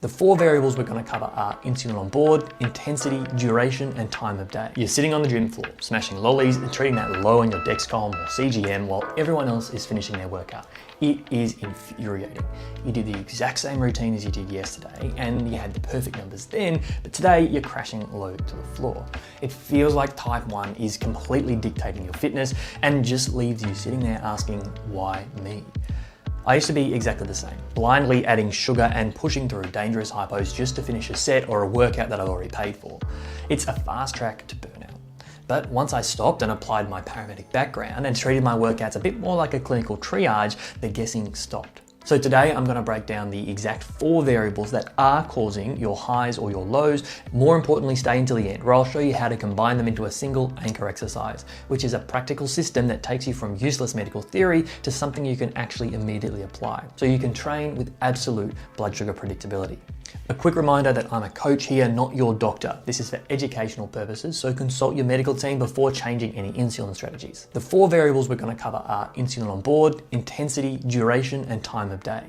The four variables we're going to cover are insulin on board, intensity, duration, and time of day. You're sitting on the gym floor, smashing lollies and treating that low on your Dexcom or CGM while everyone else is finishing their workout. It is infuriating. You did the exact same routine as you did yesterday and you had the perfect numbers then, but today you're crashing low to the floor. It feels like type 1 is completely dictating your fitness and just leaves you sitting there asking, why me? I used to be exactly the same, blindly adding sugar and pushing through dangerous hypos just to finish a set or a workout that I'd already paid for. It's a fast track to burnout. But once I stopped and applied my paramedic background and treated my workouts a bit more like a clinical triage, the guessing stopped. So today I'm going to break down the exact four variables that are causing your highs or your lows. More importantly, stay until the end where I'll show you how to combine them into a single anchor exercise, which is a practical system that takes you from useless medical theory to something you can actually immediately apply, so you can train with absolute blood sugar predictability. A quick reminder that I'm a coach here, not your doctor. This is for educational purposes, so consult your medical team before changing any insulin strategies. The four variables we're going to cover are insulin on board, intensity, duration, and time of day.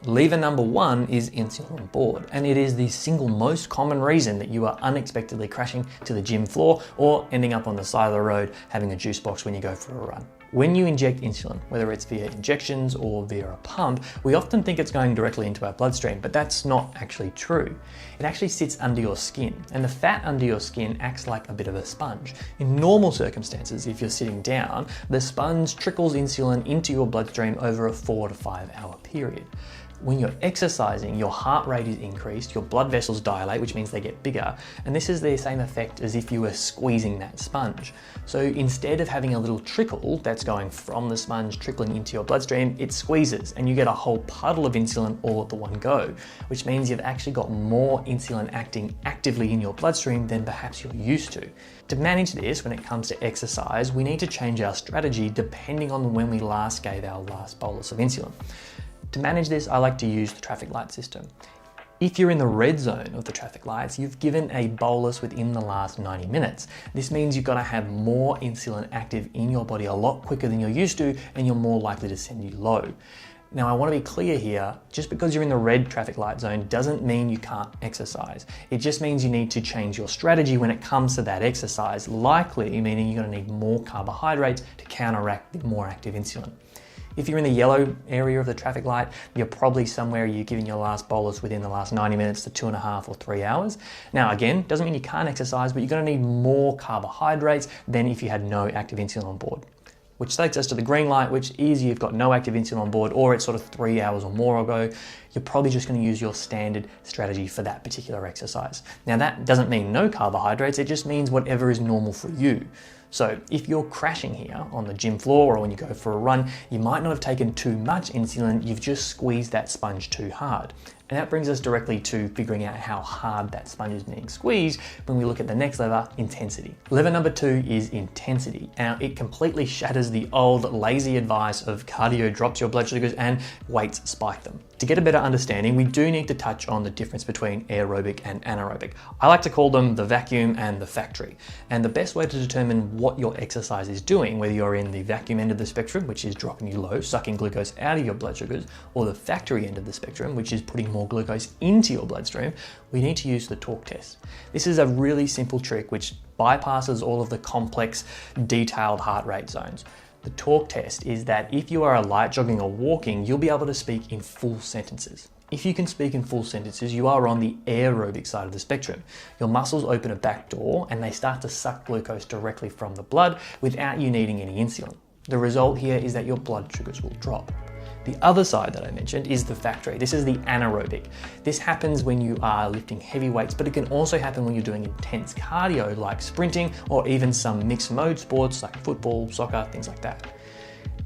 Lever number one is insulin on board, and it is the single most common reason that you are unexpectedly crashing to the gym floor or ending up on the side of the road having a juice box when you go for a run. When you inject insulin, whether it's via injections or via a pump, we often think it's going directly into our bloodstream, but that's not actually true. It actually sits under your skin, and the fat under your skin acts like a bit of a sponge. In normal circumstances, if you're sitting down, the sponge trickles insulin into your bloodstream over a 4 to 5 hour period. When you're exercising, your heart rate is increased, your blood vessels dilate, which means they get bigger, and this is the same effect as if you were squeezing that sponge. So instead of having a little trickle that's going from the sponge trickling into your bloodstream, it squeezes and you get a whole puddle of insulin all at the one go, which means you've actually got more insulin acting actively in your bloodstream than perhaps you're used to. To manage this when it comes to exercise, we need to change our strategy depending on when we last gave our last bolus of insulin. To manage this, I like to use the traffic light system. If you're in the red zone of the traffic lights, you've given a bolus within the last 90 minutes. This means you've got to have more insulin active in your body a lot quicker than you're used to, and you're more likely to send you low. Now, I want to be clear here, just because you're in the red traffic light zone doesn't mean you can't exercise. It just means you need to change your strategy when it comes to that exercise, likely meaning you're going to need more carbohydrates to counteract the more active insulin. If you're in the yellow area of the traffic light, you're probably somewhere you're giving your last bolus within the last 90 minutes to 2.5 or 3 hours. Now again, doesn't mean you can't exercise, but you're going to need more carbohydrates than if you had no active insulin on board. Which takes us to the green light, which is you've got no active insulin on board, or it's sort of 3 hours or more ago. You're probably just going to use your standard strategy for that particular exercise. Now that doesn't mean no carbohydrates, it just means whatever is normal for you. So if you're crashing here on the gym floor or when you go for a run, you might not have taken too much insulin, you've just squeezed that sponge too hard. And that brings us directly to figuring out how hard that sponge is being squeezed when we look at the next lever, intensity. Lever number 2 is intensity. Now, it completely shatters the old lazy advice of cardio drops your blood sugars and weights spike them. To get a better understanding, we do need to touch on the difference between aerobic and anaerobic. I like to call them the vacuum and the factory. And the best way to determine what your exercise is doing, whether you're in the vacuum end of the spectrum, which is dropping you low, sucking glucose out of your blood sugars, or the factory end of the spectrum, which is putting more glucose into your bloodstream, we need to use the torque test. This is a really simple trick which bypasses all of the complex, detailed heart rate zones. The torque test is that if you are light jogging or walking, you'll be able to speak in full sentences. If you can speak in full sentences, you are on the aerobic side of the spectrum. Your muscles open a back door and they start to suck glucose directly from the blood without you needing any insulin. The result here is that your blood sugars will drop. The other side that I mentioned is the factory. This is the anaerobic. This happens when you are lifting heavy weights, but it can also happen when you're doing intense cardio like sprinting or even some mixed mode sports like football, soccer, things like that.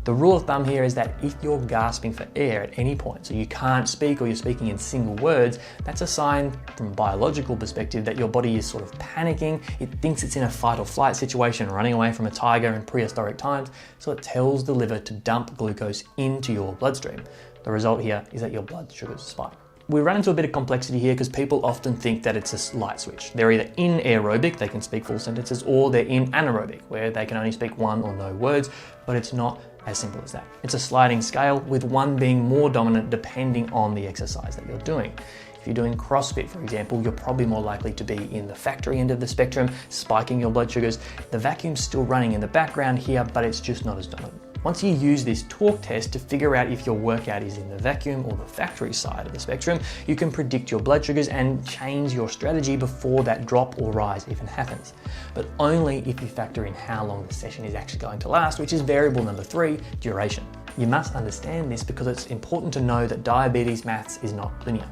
The rule of thumb here is that if you're gasping for air at any point, so you can't speak or you're speaking in single words, that's a sign from a biological perspective that your body is sort of panicking. It thinks it's in a fight or flight situation, running away from a tiger in prehistoric times, so it tells the liver to dump glucose into your bloodstream. The result here is that your blood sugars spike. We run into a bit of complexity here because people often think that it's a light switch. They're either in aerobic, they can speak full sentences, or they're in anaerobic, where they can only speak one or no words, but it's not as simple as that. It's a sliding scale with one being more dominant depending on the exercise that you're doing. If you're doing CrossFit, for example, you're probably more likely to be in the factory end of the spectrum, spiking your blood sugars. The vacuum's still running in the background here, but it's just not as dominant. Once you use this torque test to figure out if your workout is in the vacuum or the factory side of the spectrum, you can predict your blood sugars and change your strategy before that drop or rise even happens. But only if you factor in how long the session is actually going to last, which is variable number 3, duration. You must understand this because it's important to know that diabetes maths is not linear.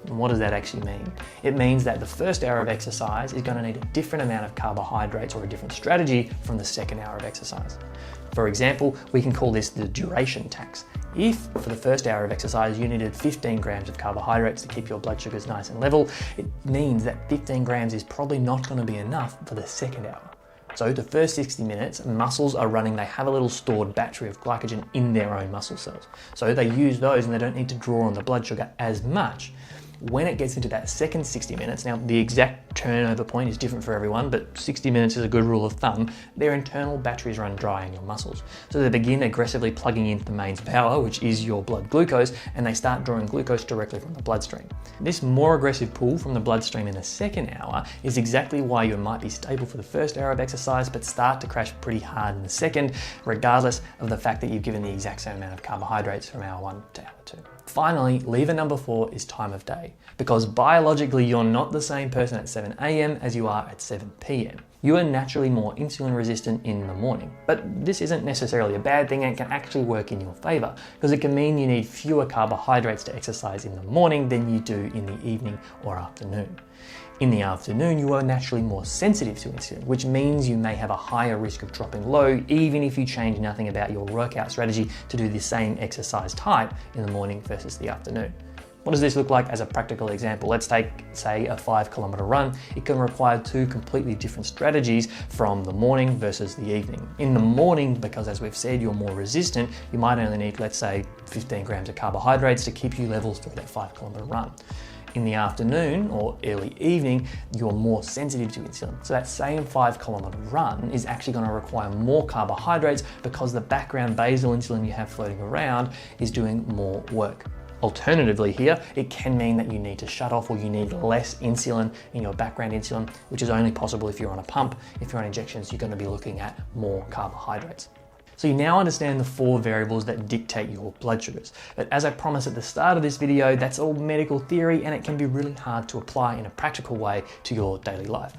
And what does that actually mean? It means that the first hour of exercise is going to need a different amount of carbohydrates or a different strategy from the second hour of exercise. For example, we can call this the duration tax. If for the first hour of exercise you needed 15 grams of carbohydrates to keep your blood sugars nice and level, it means that 15 grams is probably not going to be enough for the second hour. So the first 60 minutes, muscles are running, they have a little stored battery of glycogen in their own muscle cells. So they use those and they don't need to draw on the blood sugar as much. When it gets into that second 60 minutes, now the exact turnover point is different for everyone, but 60 minutes is a good rule of thumb, their internal batteries run dry in your muscles. So they begin aggressively plugging into the mains power, which is your blood glucose, and they start drawing glucose directly from the bloodstream. This more aggressive pull from the bloodstream in the second hour is exactly why you might be stable for the first hour of exercise, but start to crash pretty hard in the second, regardless of the fact that you've given the exact same amount of carbohydrates from hour 1 to hour 2. Finally, lever number 4 is time of day, because biologically you're not the same person at 7 a.m. as you are at 7 p.m. You are naturally more insulin resistant in the morning, but this isn't necessarily a bad thing and can actually work in your favor, because it can mean you need fewer carbohydrates to exercise in the morning than you do in the evening or afternoon. In the afternoon, you are naturally more sensitive to insulin, which means you may have a higher risk of dropping low, even if you change nothing about your workout strategy to do the same exercise type in the morning versus the afternoon. What does this look like as a practical example? Let's take, say, a 5-kilometer run. It can require 2 completely different strategies from the morning versus the evening. In the morning, because as we've said, you're more resistant, you might only need, let's say, 15 grams of carbohydrates to keep you level through that 5-kilometer run. In the afternoon or early evening, you're more sensitive to insulin. So that same 5-kilometer run is actually going to require more carbohydrates because the background basal insulin you have floating around is doing more work. Alternatively here, it can mean that you need to shut off or you need less insulin in your background insulin, which is only possible if you're on a pump. If you're on injections, you're going to be looking at more carbohydrates. So you now understand the 4 variables that dictate your blood sugars. But as I promised at the start of this video, that's all medical theory and it can be really hard to apply in a practical way to your daily life.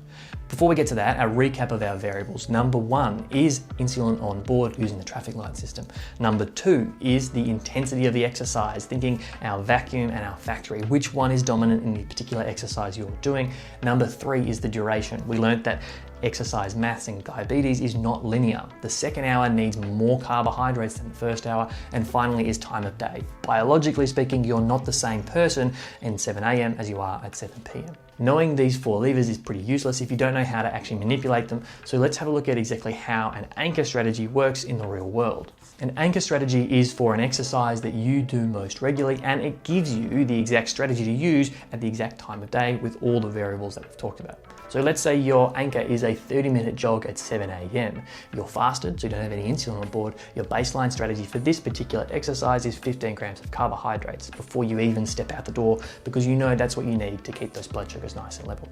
Before we get to that, a recap of our variables. Number 1 is insulin on board using the traffic light system. Number 2 is the intensity of the exercise, thinking our vacuum and our factory, which one is dominant in the particular exercise you're doing. Number 3 is the duration. We learned that exercise maths in diabetes is not linear. The second hour needs more carbohydrates than the first hour. And finally is time of day. Biologically speaking, you're not the same person in 7 a.m. as you are at 7 p.m. Knowing these 4 levers is pretty useless if you don't know how to actually manipulate them. So let's have a look at exactly how an anchor strategy works in the real world. An anchor strategy is for an exercise that you do most regularly, and it gives you the exact strategy to use at the exact time of day with all the variables that we've talked about. So let's say your anchor is a 30-minute jog at 7 a.m. You're fasted, so you don't have any insulin on board. Your baseline strategy for this particular exercise is 15 grams of carbohydrates before you even step out the door, because you know that's what you need to keep those blood sugars nice and level.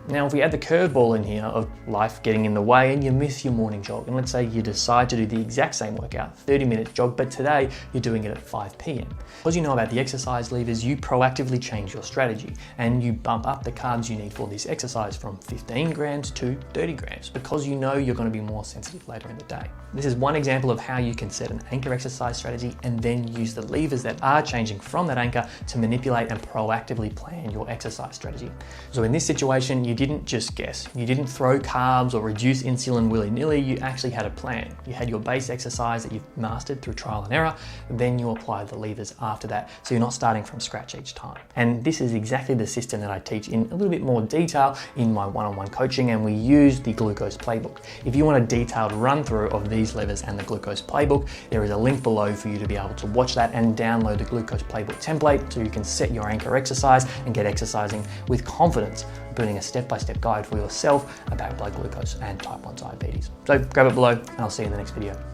Now, if we add the curveball in here of life getting in the way and you miss your morning jog, and let's say you decide to do the exact same workout, 30-minute jog, but today you're doing it at 5 p.m. Because you know about the exercise levers, you proactively change your strategy and you bump up the carbs you need for this exercise from 15 grams to 30 grams because you know you're going to be more sensitive later in the day. This is one example of how you can set an anchor exercise strategy and then use the levers that are changing from that anchor to manipulate and proactively plan your exercise strategy. So in this situation, you didn't just guess. You didn't throw carbs or reduce insulin willy-nilly. You actually had a plan. You had your base exercise that you've mastered through trial and error, then you apply the levers after that, so you're not starting from scratch each time. And this is exactly the system that I teach in a little bit more detail in my one-on-one coaching, and we use the glucose playbook. If you want a detailed run-through of these levers and the glucose playbook, there is a link below for you to be able to watch that and download the glucose playbook template so you can set your anchor exercise and get exercising with confidence, building a step-by-step guide for yourself about blood glucose and type 1 diabetes. So grab it below and I'll see you in the next video.